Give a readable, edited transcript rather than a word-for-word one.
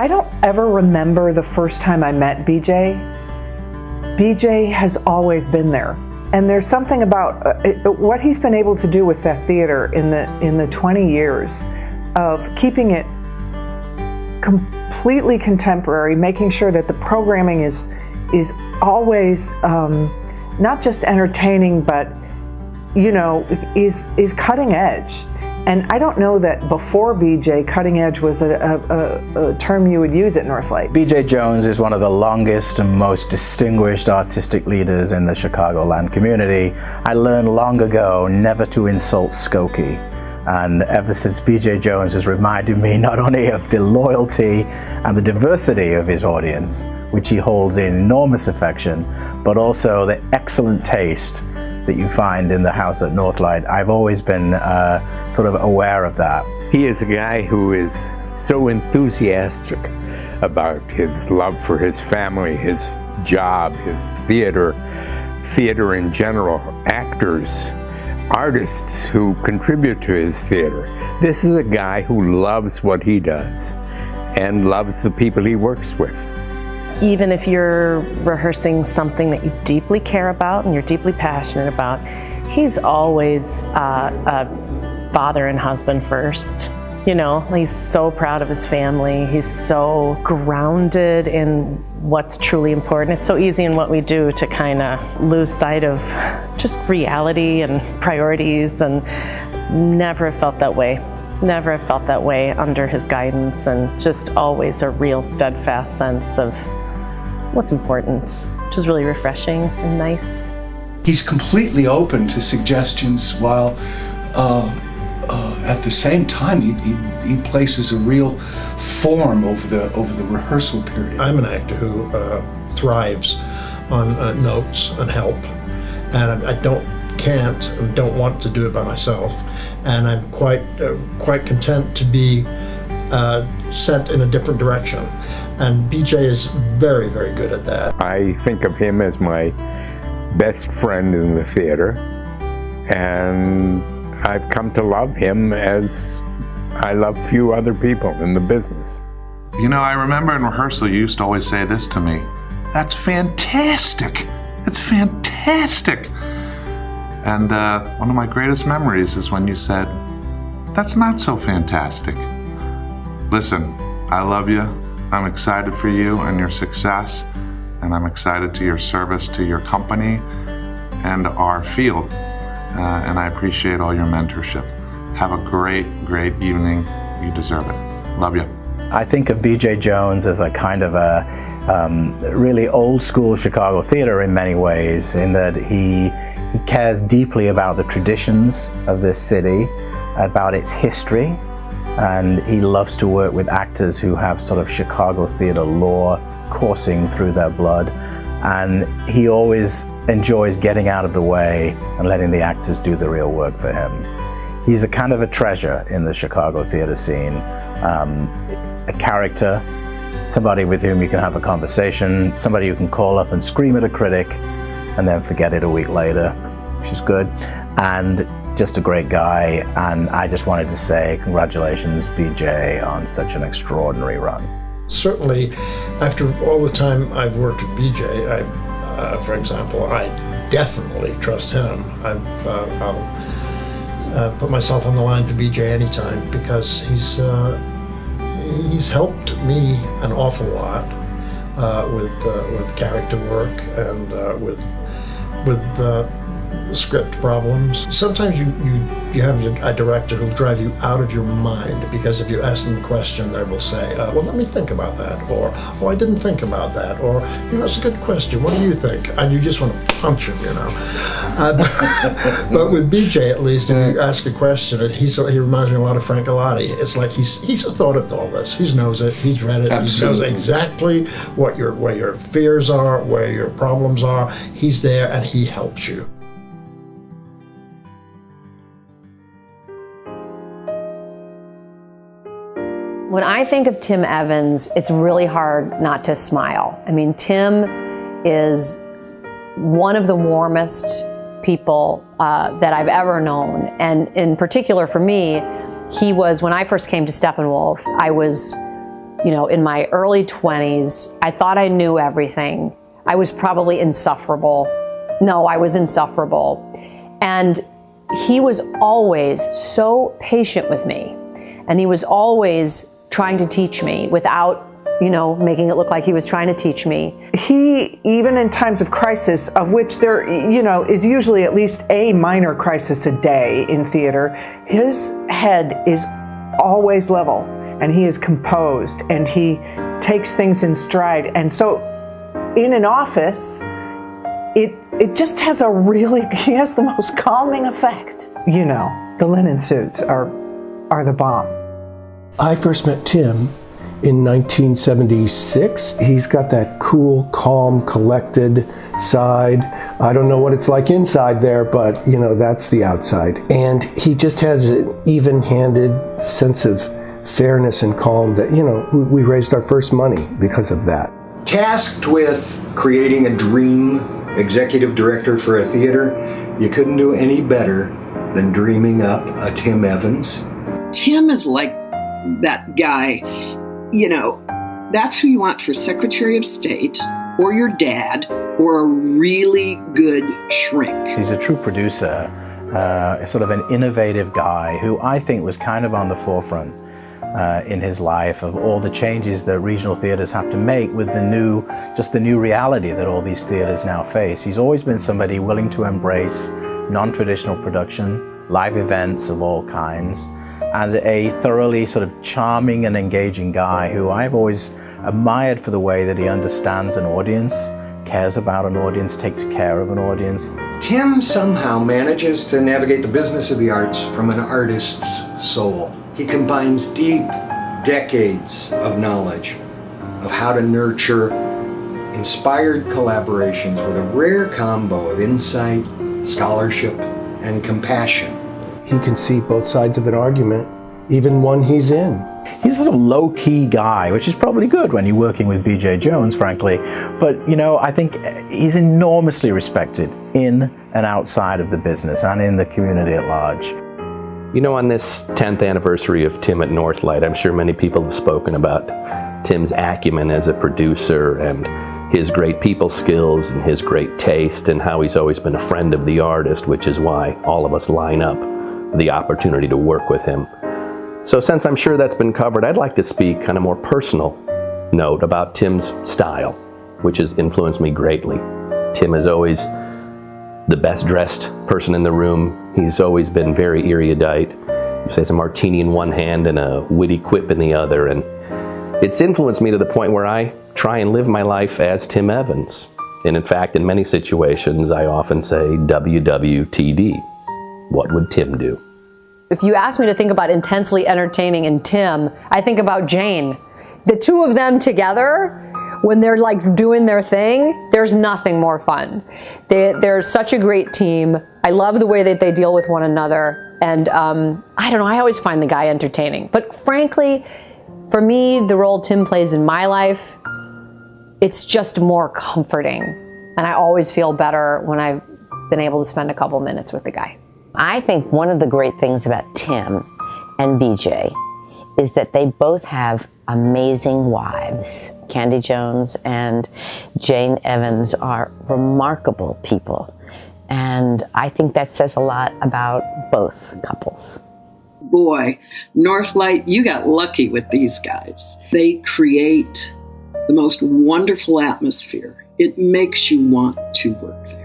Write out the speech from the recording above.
I don't ever remember the first time I met BJ. BJ has always been there. And there's something about what he's been able to do with that theater in the 20 years of keeping it completely contemporary, making sure that the programming is always not just entertaining, but is cutting edge. And I don't know that before BJ, cutting edge was a term you would use at Northlight. BJ Jones is one of the longest and most distinguished artistic leaders in the Chicagoland community. I learned long ago never to insult Skokie. And ever since BJ Jones has reminded me not only of the loyalty and the diversity of his audience, which he holds in enormous affection, but also the excellent taste that you find in the house at Northlight. I've always been sort of aware of that. He is a guy who is so enthusiastic about his love for his family, his job, his theater in general, actors, artists who contribute to his theater. This is a guy who loves what he does and loves the people he works with. Even if you're rehearsing something that you deeply care about and you're deeply passionate about, he's always a father and husband first. He's so proud of his family. He's so grounded in what's truly important. It's so easy in what we do to kind of lose sight of just reality and priorities, and never felt that way. Never felt that way under his guidance, and just always a real steadfast sense of what's important, which is really refreshing and nice. He's completely open to suggestions while at the same time he places a real form over the rehearsal period. I'm an actor who thrives on notes and help, and I can't and don't want to do it by myself, and I'm quite content to be sent in a different direction. And BJ is very, very good at that. I think of him as my best friend in the theater, and I've come to love him as I love few other people in the business. I remember in rehearsal you used to always say this to me: "That's fantastic! It's fantastic!" And one of my greatest memories is when you said, "That's not so fantastic." Listen, I love you. I'm excited for you and your success, and I'm excited to your service to your company and our field, and I appreciate all your mentorship. Have a great, great evening. You deserve it. Love you. I think of BJ Jones as a kind of a really old school Chicago theater in many ways, in that he cares deeply about the traditions of this city, about its history, and he loves to work with actors who have sort of Chicago theater lore coursing through their blood, and he always enjoys getting out of the way and letting the actors do the real work for him. He's a kind of a treasure in the Chicago theater scene, a character, somebody with whom you can have a conversation, somebody you can call up and scream at a critic and then forget it a week later, which is good, and just a great guy. And I just wanted to say congratulations, BJ, on such an extraordinary run. Certainly, after all the time I've worked with BJ, for example, I definitely trust him. I'll put myself on the line for BJ anytime, because he's helped me an awful lot with character work and with script problems. Sometimes you have a director who'll drive you out of your mind, because if you ask them a question, they will say, well, let me think about that, or, oh, I didn't think about that, or, that's a good question, what do you think? And you just want to punch him, But with BJ, at least, if you ask a question, he reminds me a lot of Frank Galati. It's like he's thought of all this. He knows it, he's read it, Absolutely. He knows exactly where your fears are, where your problems are. He's there and he helps you. When I think of Tim Evans, it's really hard not to smile. I mean, Tim is one of the warmest people that I've ever known. And in particular for me, he was, when I first came to Steppenwolf, I was in my early 20s, I thought I knew everything. I was probably insufferable. No, I was insufferable. And he was always so patient with me. And he was always trying to teach me without, making it look like he was trying to teach me. He, even in times of crisis, of which there, is usually at least a minor crisis a day in theater, his head is always level and he is composed and he takes things in stride. And so in an office, it just has he has the most calming effect. The linen suits are the bomb. I first met Tim in 1976. He's got that cool, calm, collected side. I don't know what it's like inside there, but that's the outside. And he just has an even-handed sense of fairness and calm that, we raised our first money because of that. Tasked with creating a dream executive director for a theater, you couldn't do any better than dreaming up a Tim Evans. Tim is like that guy, that's who you want for Secretary of State or your dad or a really good shrink. He's a true producer, sort of an innovative guy who I think was kind of on the forefront in his life of all the changes that regional theaters have to make with the new reality that all these theaters now face. He's always been somebody willing to embrace non-traditional production, live events of all kinds, and a thoroughly sort of charming and engaging guy who I've always admired for the way that he understands an audience, cares about an audience, takes care of an audience. Tim somehow manages to navigate the business of the arts from an artist's soul. He combines deep decades of knowledge of how to nurture inspired collaborations with a rare combo of insight, scholarship, and compassion. He can see both sides of an argument, even one he's in. He's a sort of low-key guy, which is probably good when you're working with B.J. Jones, frankly. But, I think he's enormously respected in and outside of the business and in the community at large. On this 10th anniversary of Tim at Northlight, I'm sure many people have spoken about Tim's acumen as a producer and his great people skills and his great taste and how he's always been a friend of the artist, which is why all of us line up for the opportunity to work with him. So since I'm sure that's been covered, I'd like to speak on a more personal note about Tim's style, which has influenced me greatly. Tim is always the best dressed person in the room. He's always been very erudite. He says a martini in one hand and a witty quip in the other, and it's influenced me to the point where I try and live my life as Tim Evans. And in fact, in many situations, I often say WWTD. What would Tim do? If you ask me to think about intensely entertaining and Tim, I think about Jane. The two of them together, when they're like doing their thing, there's nothing more fun. They're such a great team. I love the way that they deal with one another. And I don't know, I always find the guy entertaining. But frankly, for me, the role Tim plays in my life, it's just more comforting. And I always feel better when I've been able to spend a couple minutes with the guy. I think one of the great things about Tim and BJ is that they both have amazing wives. Candy Jones and Jane Evans are remarkable people. And I think that says a lot about both couples. Boy, Northlight, you got lucky with these guys. They create the most wonderful atmosphere. It makes you want to work there.